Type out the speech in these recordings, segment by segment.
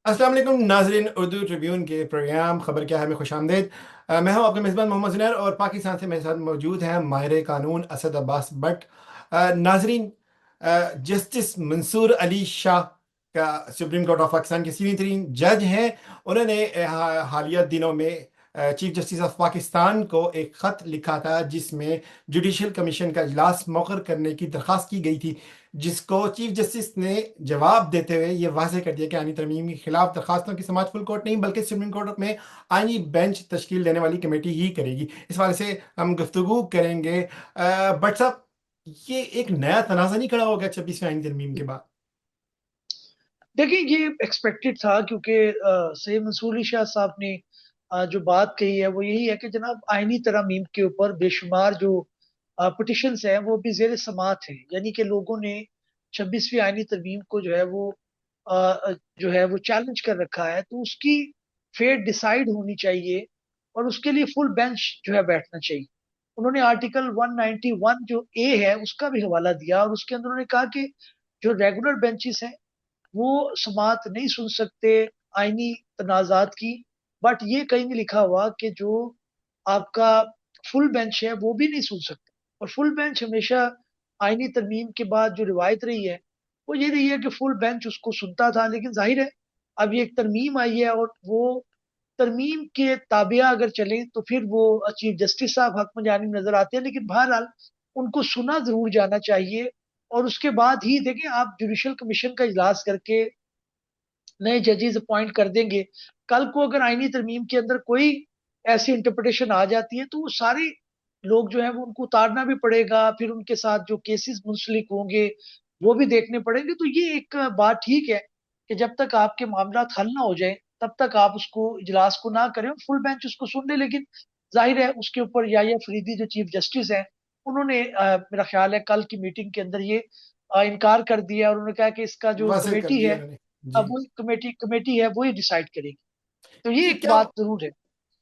अस्सलाम वालेकुम नाजरीन, उर्दू ट्रिब्यून के प्रोग्राम खबर क्या है में खुशामदीद। मैं हूं आपका मेज़बान मोहम्मद जुनैर और पाकिस्तान से मेरे साथ मौजूद हैं माहिर कानून असद अब्बास बट। नाजरीन, जस्टिस मंसूर अली शाह का सुप्रीम कोर्ट ऑफ पाकिस्तान के सीनियर तरीन जज हैं। उन्होंने हालिया दिनों में चीफ जस्टिस ऑफ पाकिस्तान को एक ख़त लिखा था जिसमें जुडिशल कमीशन का इजलास मौखर करने की दरख्वास्त की गई थी, जिसको चीफ जस्टिस ने जवाब देते हुए ये वाज़ेह कर दिया कि आईनी तरमीम के खिलाफ दरखास्तों की समाअत फुल कोर्ट नहीं बल्कि सुप्रीम कोर्ट में आईनी बेंच तश्कील देने वाली कमेटी ही करेगी। इस वाले से हम गुफ्तगू करेंगे। बट साहब, ये एक नया तनाज़ा नहीं खड़ा हो गया 26वीं आईनी तरमीम के बाद? देखिए, ये एक्सपेक्टेड था क्योंकि सैयद मंसूर अली शाह साहब ने जो बात कही है वो यही है कि जनाब आईनी तरमीम के ऊपर बेशुमार जो पिटिशंस हैं वो भी ज़ेर समाअत हैं। यानी कि लोगों ने 26वीं आईनी तरमीम को जो है वो चैलेंज कर रखा है, तो उसकी फेट डिसाइड होनी चाहिए और उसके लिए फुल बेंच जो है बैठना चाहिए। उन्होंने आर्टिकल 191 जो ए है उसका भी हवाला दिया और उसके अंदर उन्होंने कहा कि जो रेगुलर बेंचेस हैं वो समाअत नहीं सुन सकते आईनी तनाज़ात की। बट ये कहीं नहीं लिखा हुआ कि जो आपका फुल बेंच है वो भी नहीं सुन सकते। और फुल बेंच हमेशा आईनी तरमीम के बाद जो रिवायत रही है वो ये रही है कि फुल बेंच उसको सुनता था, लेकिन जाहिर है अब ये एक तरमीम आई है और वो तरमीम के ताबिया अगर चले तो फिर वो चीफ जस्टिस साहब हक में जानिब नजर आते हैं, लेकिन बहरहाल उनको सुना जरूर जाना चाहिए। और उसके बाद ही देखिए, आप जुडिशल कमीशन का इजलास करके नए जजेस अपॉइंट कर देंगे। कल को अगर आईनी तरमीम के अंदर कोई ऐसी इंटरप्रिटेशन आ जाती है तो वो सारे लोग जो है वो उनको उतारना भी पड़ेगा, फिर उनके साथ जो केसेस मुंसलिक होंगे वो भी देखने पड़ेंगे। तो ये एक बात ठीक है कि जब तक आपके मामला हल ना हो जाए तब तक आप उसको इजलास को ना करें, फुल बेंच उसको सुन ले। लेकिन जाहिर है उसके ऊपर या फरीदी जो चीफ जस्टिस हैं उन्होंने मेरा ख्याल है कल की मीटिंग के अंदर ये इनकार कर दिया और उन्होंने कहा कि इसका जो वाज़ेह कर कमेटी दिया है, उन्होंने। अब जी। वो कमेटी कमेटी है वो ही डिसाइड करेगी। तो ये ये एक क्या बात जरूर है।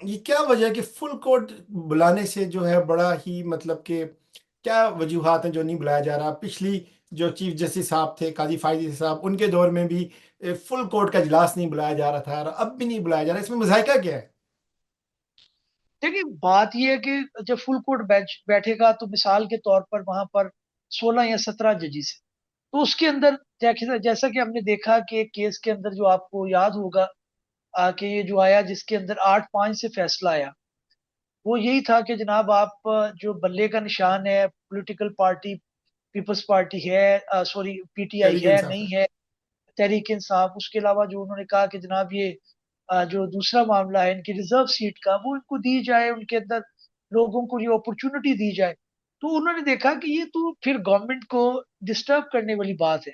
ये क्या वजह है कि फुल कोर्ट बुलाने से जो है बड़ा ही मतलब कि क्या वजूहात हैं जो नहीं बुलाया जा रहा? पिछली जो चीफ जस्टिस साहब थे काजी फायदी साहब, उनके दौर में भी फुल कोर्ट का इजलास नहीं बुलाया जा रहा था और अब भी नहीं बुलाया जा रहा, इसमें मजायका क्या है? देखिए, बात ये है कि जब फुल कोर्ट बेंच बैठेगा तो मिसाल के तौर पर वहां पर 16 या 17 जजेस हैं। तो उसके अंदर जैसा कि हमने देखा कि एक केस के अंदर जो आपको याद होगा कि ये जो आया जिसके अंदर 8-5 से फैसला आया, वो यही था कि जनाब आप जो बल्ले का निशान है पॉलिटिकल पार्टी पीपल्स पार्टी है, सॉरी पीटीआई तहरीक है इंसाफ नहीं है। है, तहरीक इंसाफ। उसके अलावा जो उन्होंने कहा कि जनाब ये जो दूसरा मामला है इनकी रिजर्व सीट का वो इनको दी जाए, उनके अंदर लोगों को ये अपॉर्चुनिटी दी जाए। तो उन्होंने देखा कि ये तो फिर गवर्नमेंट को डिस्टर्ब करने वाली बात है।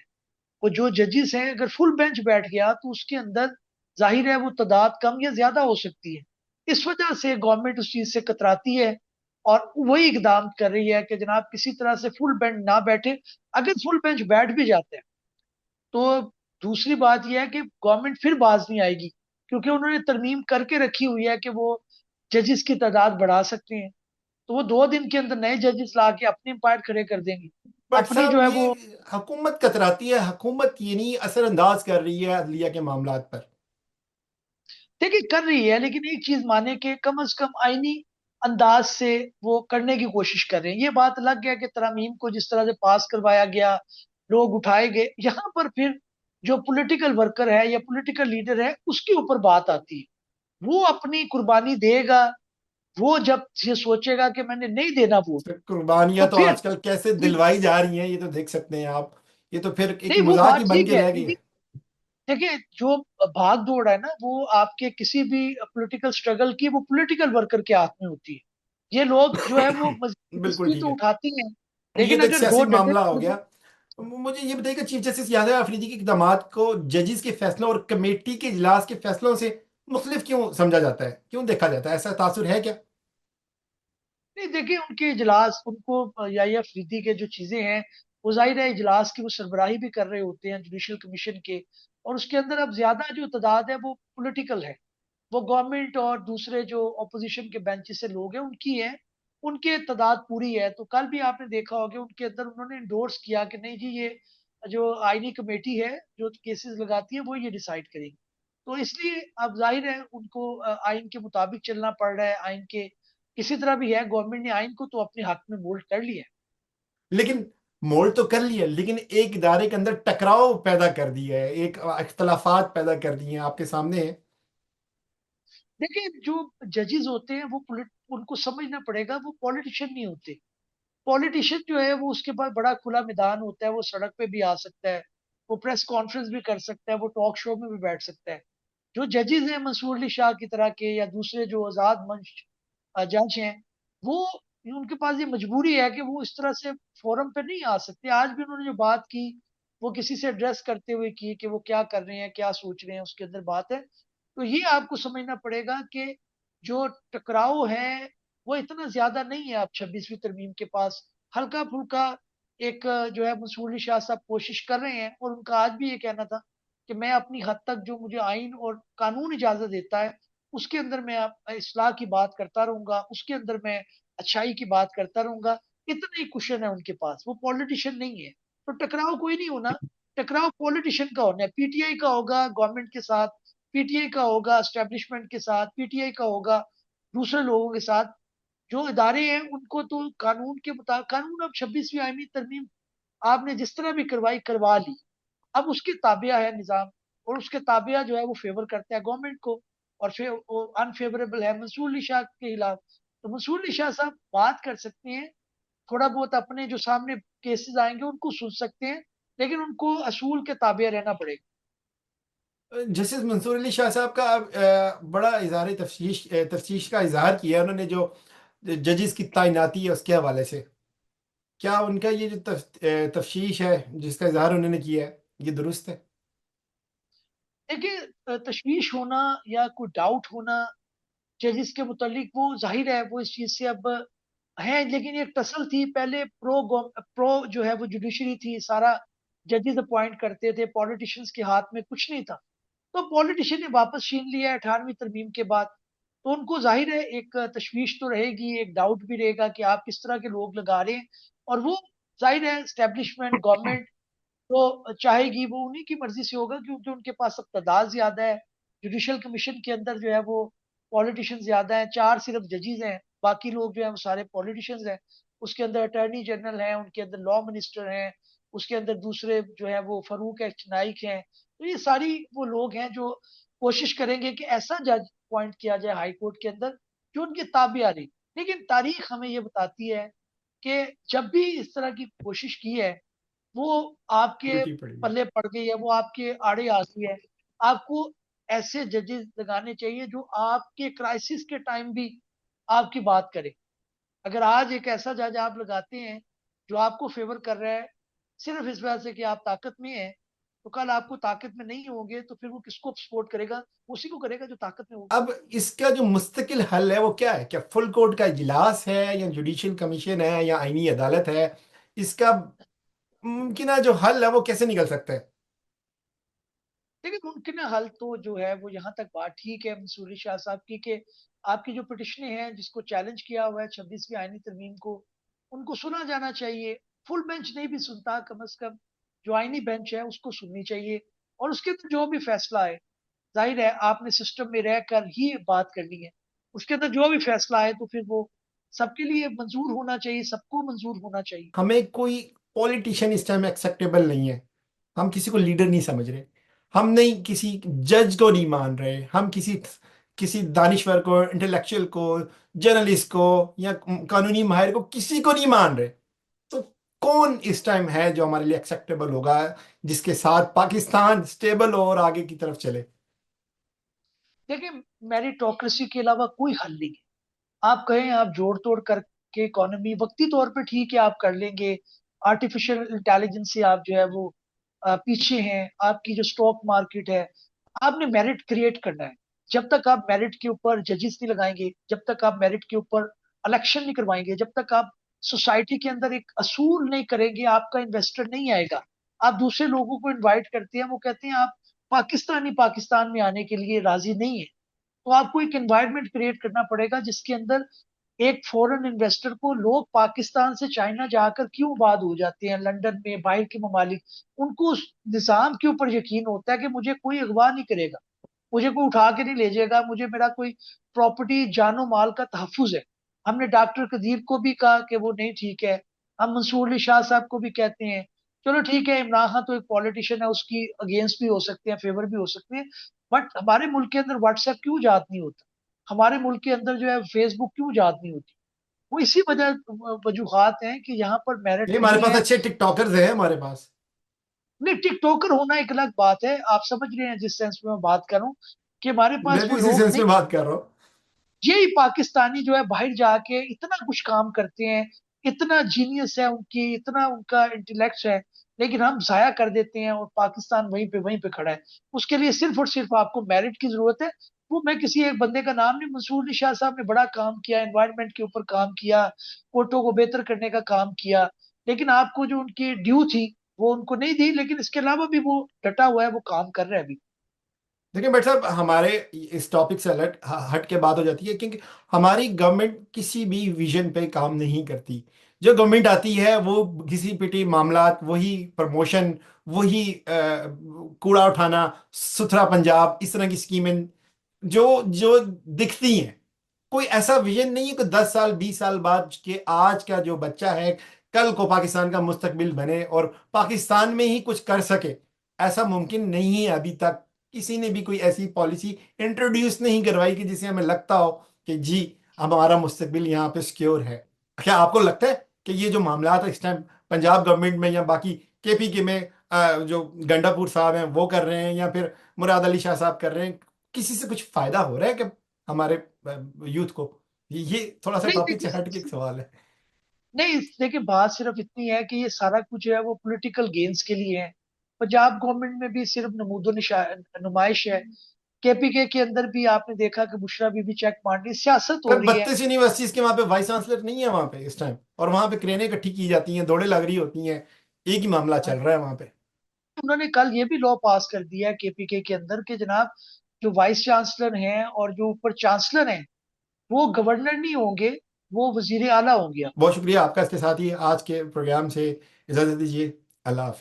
वो जो जजेस हैं अगर फुल बेंच बैठ गया तो उसके अंदर जाहिर है वो तादाद कम या ज्यादा हो सकती है। इस वजह से गवर्नमेंट उस चीज से कतराती है और वही इकदाम कर रही है कि जनाब किसी तरह से फुल बेंच ना बैठे। अगर फुल बेंच बैठ भी जाते हैं तो दूसरी बात यह है कि गवर्नमेंट फिर बाज नहीं आएगी, क्योंकि उन्होंने तरमीम करके रखी हुई है कि वो जजेस की तादाद बढ़ा सकते हैं। तो वो 2 दिन के अंदर नए जजेस ला के अपने एम्पायर खड़े कर देंगे। बट अपनी साहब, जो है ये वो हुकूमत कतराती है, हुकूमत ये नहीं असरअंदाज कर रही है अदलिया के मामलात पर? देखिए कर रही है, लेकिन एक चीज माने कि कम से कम आईनी अंदाज से वो करने की कोशिश कर रहे हैं। ये बात अलग गया कि तरमीम को जिस तरह से पास करवाया गया, लोग उठाए गए, यहाँ पर फिर जो पॉलिटिकल वर्कर है या पॉलिटिकल लीडर है उसके ऊपर बात आती है। वो अपनी कुर्बानी देगा। वो जब ये सोचेगा कि मैंने नहीं देना वोट तो कुर्बानियां तो तो फिर आजकल कैसे दिलवाई जा रही हैं, ये तो देख सकते हैं आप। ये तो फिर एक नहीं, वो मजाक ही बात बन ठीक के है। रह गई लेकिन है। देखिए, जो भाग दौड़ है ना वो आपके किसी भी पॉलिटिकल स्ट्रगल की वो पॉलिटिकल वर्कर के हाथ में होती है। ये लोग जो है वो बिल्कुल मजबूरी ठीक तो है। उठाते हैं, ये लेकिन तो एक अगर सियासी दो डंडे मामला हो तो गया। मुझे ये बताइए कि चीफ जस्टिस यादव अफरीदी के इकदाम को जजेस के फैसलों और कमेटी के इजलास के फैसलों से मुख्तलिफ क्यों समझा जाता है, क्यों देखा जाता है? ऐसा तासुर है क्या? नहीं। देखिए, उनके इजलास उनको या फरीदी के जो चीजें हैं वो जाहिर है इजलास की वो सरबराही भी कर रहे होते हैं जुडिशल कमीशन के। और उसके अंदर अब ज्यादा जो तादाद है वो पॉलिटिकल है, वो गवर्नमेंट और दूसरे जो ऑपोजिशन के बेंचेस से लोग हैं उनकी है। उनके तादाद पूरी है। तो कल भी आपने देखा होगा उनके अंदर उन्होंने इंडोर्स किया कि नहीं जी, ये जो आईनी कमेटी है जो केसेस लगाती है वो ये डिसाइड करेगी। तो इसलिए अब ज़ाहिर है उनको आइन के मुताबिक चलना पड़ रहा है, आइन के किसी तरह भी है, गवर्नमेंट ने आइन को तो अपने हक में मोल्ड कर लिया है। लेकिन मोल्ड तो कर लिया, लेकिन एक इदारे के अंदर टकराव पैदा कर दिया है, एक इख्तलाफात पैदा कर दिए हैं, आपके सामने है। देखिए, जो जजेस होते हैं वो उनको समझना पड़ेगा, वो पॉलिटिशियन नहीं होते। पॉलिटिशियन जो है वो उसके पास बड़ा खुला मैदान होता है, वो सड़क पे भी आ सकता है, वो प्रेस कॉन्फ्रेंस भी कर सकता है, वो टॉक शो में भी बैठ सकता है। जो जजेस हैं मंसूर अली शाह की तरह के या दूसरे जो आजाद मंच जज हैं, वो उनके पास ये मजबूरी है कि वो इस तरह से फोरम पे नहीं आ सकते। आज भी उन्होंने जो बात की वो किसी से एड्रेस करते हुए की कि वो क्या कर रहे हैं, क्या सोच रहे हैं, उसके अंदर बात है। तो ये आपको समझना पड़ेगा कि जो टकराव है वो इतना ज्यादा नहीं है। आप 26वीं तरमीम के पास हल्का फुल्का एक जो है मंसूर अली शाह साहब कोशिश कर रहे हैं, और उनका आज भी ये कहना था कि मैं अपनी हद तक जो मुझे आइन और कानून इजाजत देता है उसके अंदर मैं इस्लाह की बात करता रहूंगा, उसके अंदर मैं अच्छाई की बात करता रहूंगा। इतना ही कुशन है उनके पास, वो पॉलिटिशियन नहीं है। तो टकराव कोई नहीं होना, टकराव पॉलिटिशियन का होना है। पीटीआई का होगा गवर्नमेंट के साथ, पीटीआई का होगा स्टैब्लिशमेंट के साथ, पीटीआई का होगा दूसरे लोगों के साथ। जो इदारे हैं उनको तो कानून के मुताबिक, कानून अब 26वीं आईनी तरमीम आपने जिस तरह भी करवाई करवा ली, अब उसके ताबिया है निज़ाम, और उसके ताबिया जो है वो फेवर करता है गवर्नमेंट को, और फिर वो अनफेवरेबल है मंसूर अली शाह के खिलाफ। तो मंसूर अली शाह साहब बात कर सकते हैं, थोड़ा बहुत अपने जो सामने केसेस आएंगे उनको सुन सकते हैं, लेकिन उनको असूल के ताबिया रहना पड़ेगा। जस्टिस मंसूर अली शाह साहब का बड़ा इजहार तफ्तीश का इजहार किया उन्होंने, जो जजेस की तैनाती है उसके हवाले से। क्या उनका ये जो तफ्तीश है जिसका इजहार उन्होंने किया है, ये दुरुस्त है? देखिए, तशवीश होना या कोई डाउट होना जजिस के मुतालिक, वो जाहिर है वो इस चीज से अब है। लेकिन एक टसल थी पहले, प्रो जो है वो जुडिशरी थी, सारा जजेस अपॉइंट करते थे, पॉलिटिशियंस के हाथ में कुछ नहीं था। तो पॉलिटिशियन ने वापस छीन लिया 18वीं तरमीम के बाद। तो उनको जाहिर है एक तशवीश तो रहेगी, एक डाउट भी रहेगा कि आप किस तरह के लोग लगा रहे हैं। और वो जाहिर है स्टैब्लिशमेंट गवर्नमेंट तो चाहेगी, वो उन्हीं की मर्जी से होगा क्योंकि उनके पास अब तादाद ज्यादा है। जुडिशल कमीशन के अंदर जो है वो पॉलिटिशियन ज्यादा है, 4 सिर्फ जजेस हैं, बाकी लोग जो है वो सारे पॉलिटिशियंस हैं। उसके अंदर अटॉर्नी जनरल हैं, उनके अंदर लॉ मिनिस्टर हैं, उसके अंदर दूसरे जो है वो फरूक एच नाइक हैं। तो ये सारी वो लोग हैं जो कोशिश करेंगे कि ऐसा जज अपॉइंट किया जाए हाई कोर्ट के अंदर जो उनकी ताबिया रही। लेकिन तारीख हमें ये बताती है कि जब भी इस तरह की कोशिश की है वो आपके उल्टी पड़ी है। पल्ले पड़ गई है, वो आपके आड़े आती है। आपको ऐसे जजेस लगाने चाहिए जो आपके क्राइसिस के टाइम भी आपकी बात करे। अगर आज एक ऐसा जज आप लगाते हैं जो आपको फेवर कर रहा है सिर्फ इस वजह से कि आप ताकत में हैं, तो कल आपको ताकत में नहीं होंगे तो फिर वो किसको सपोर्ट करेगा? उसी को करेगा जो ताकत में होगा। अब इसका जो मुस्तकिल हल है वो क्या है? क्या फुल कोर्ट का इजलास है, या जुडिशियल कमीशन है, या आईनी अदालत है? इसका मुमकिन जो हल है वो कैसे निकल सकता है? लेकिन मुमकिन हल तो जो है वो यहाँ तक बात ठीक है मंसूरी शाह साहब की कि आपकी जो पिटिशनें हैं जिसको चैलेंज किया हुआ है 26वीं आईनी तरमीम को, उनको सुना जाना चाहिए। फुल बेंच नहीं भी सुनता, कम से कम जो आईनी बेंच है उसको सुननी चाहिए, और उसके अंदर जो भी फैसला है, जाहिर है आपने सिस्टम में रहकर ही बात करनी है, उसके अंदर जो भी फैसला है तो फिर वो सबके लिए मंजूर होना चाहिए, सबको मंजूर होना चाहिए। हमें कोई पॉलिटिशियन इस टाइम एक्सेप्टेबल नहीं है। हम किसी को लीडर नहीं समझ रहे। हम नहीं किसी जज को नहीं मान रहे। हम किसी किसी दानिश्वर को, इंटेलेक्चुअल को, जर्नलिस्ट को, या कानूनी माहिर को, किसी को नहीं मान रहे। तो कौन इस टाइम है जो हमारे लिए एक्सेप्टेबल होगा, जिसके साथ पाकिस्तान स्टेबल हो और आगे की तरफ चले? देखिए, मेरिटोक्रेसी के अलावा कोई हल नहीं है। आप कहें आप जोड़ तोड़ करके इकोनॉमी वक्ती तौर पे ठीक है आप कर लेंगे, आर्टिफिशियल इंटेलिजेंस से आप जो है वो पीछे हैं, आपकी जो स्टॉक मार्केट है, आपने मेरिट क्रिएट करना है। जब तक आप मेरिट के ऊपर जजेस नहीं लगाएंगे, जब तक आप मेरिट के ऊपर इलेक्शन नहीं करवाएंगे, जब तक आप सोसाइटी के अंदर एक असूल नहीं करेंगे, आपका इन्वेस्टर नहीं आएगा। आप दूसरे लोगों को इनवाइट करते हैं, वो कहते हैं आप पाकिस्तानी पाकिस्तान में आने के लिए राजी नहीं है। तो आपको एक एनवायरनमेंट क्रिएट करना पड़ेगा जिसके अंदर एक फॉरेन इन्वेस्टर को, लोग पाकिस्तान से चाइना जाकर क्यों आबाद हो जाते हैं लंदन में, बाहर के ममालिक, उनको उस निज़ाम के ऊपर यकीन होता है कि मुझे कोई अगवा नहीं करेगा। मुझे कोई उठा के नहीं ले जाएगा, मुझे मेरा कोई प्रॉपर्टी जानो माल का तहफुज है। हमने डॉक्टर कदीर को भी कहा कि वो नहीं ठीक है, हम मंसूर अली शाह साहब को भी कहते हैं। चलो ठीक है, इमरान खान तो एक पॉलिटिशियन है, उसकी अगेंस्ट भी हो सकते हैं, फेवर भी हो सकते हैं। बट हमारे मुल्क के अंदर व्हाट्सएप क्यों जात नहीं होता, हमारे मुल्क के अंदर जो है फेसबुक क्यों जात नहीं होती? वो इसी वजह वजूहत हैं कि यहाँ पर मेरिट ये हमारे नहीं पास है। अच्छे टिकटॉकर्स हैं हमारे पास। नहीं, टिकटॉकर होना एक अलग बात है, आप समझ रहे हैं जिस सेंस में मैं बात कर रहा हूँ, कि हमारे पास मैं भी वो उसी लोग सेंस नहीं। में बात कर रहा हूँ। यही पाकिस्तानी जो है बाहर जाके इतना कुछ काम करते हैं, इतना जीनियस है उनकी, इतना उनका इंटेलेक्ट है, लेकिन हम जाया कर देते हैं और पाकिस्तान वहीं पे खड़ा है। उसके लिए सिर्फ और सिर्फ आपको मेरिट की जरूरत है। वो मैं किसी एक बंदे का नाम नहीं, मंसूर अली शाह साहब ने बड़ा काम किया, एनवायरनमेंट के ऊपर काम किया, कोर्टों को बेहतर करने का काम किया, लेकिन आपको जो उनकी ड्यू थी वो उनको नहीं दी। लेकिन इसके अलावा भी वो डटा हुआ है, वो काम कर रहा है अभी। देखिए भाई साहब, हमारे इस टॉपिक से अलग हट के बात हो जाती है, क्योंकि हमारी गवर्नमेंट किसी भी विजन पे काम नहीं करती। जो गवर्नमेंट आती है वो किसी पिटी मामलात, वही प्रमोशन, वही कूड़ा उठाना, सुथरा पंजाब, इस तरह की स्कीमें जो जो दिखती हैं। कोई ऐसा विजन नहीं है कि 10 साल 20 साल बाद के आज का जो बच्चा है कल को पाकिस्तान का मुस्तकबिल बने और पाकिस्तान में ही कुछ कर सके। ऐसा मुमकिन नहीं है। अभी तक किसी ने भी कोई ऐसी पॉलिसी इंट्रोड्यूस नहीं करवाई कि जिससे हमें लगता हो कि जी अब हमारा मुस्तकबिल यहाँ पे सिक्योर है। क्या आपको लगता है कि ये जो मामला इस टाइम पंजाब गवर्नमेंट में या बाकी केपीके में जो गंडापुर साहब हैं वो कर रहे हैं, या फिर मुराद अली शाह साहब कर रहे हैं, किसी से कुछ फायदा हो रहा है कि हमारे यूथ को? ये थोड़ा सा नहीं टॉपिक से हट के एक देखिए, सवाल है। नहीं देखिए, बात सिर्फ इतनी है कि ये सारा कुछ जो है वो पॉलिटिकल गेन्स के लिए है। पंजाब गवर्नमेंट में भी सिर्फ नुमाइश है। केपीके के अंदर भी आपने देखा कि बुशरा बीबी चेक मार रही, सियासत हो पर रही है। 32 यूनिवर्सिटीज के वहां पे वाइस चांसलर नहीं है वहां पे इस टाइम, और वहां पे क्रेनें इकट्ठी की जाती हैं, दौड़े लग रही होती हैं। एक ही मामला चल रहा है वहां पे। उन्होंने कल ये भी लॉ पास कर दिया है केपीके के अंदर कि जनाब, जो वाइस चांसलर हैं और जो ऊपर चांसलर हैं, वो गवर्नर नहीं होंगे, वो वजीर आला होंगे। बहुत शुक्रिया आपका। इसके साथ ही आज के प्रोग्राम से इजाजत दीजिए। अल्लाह हाफिज।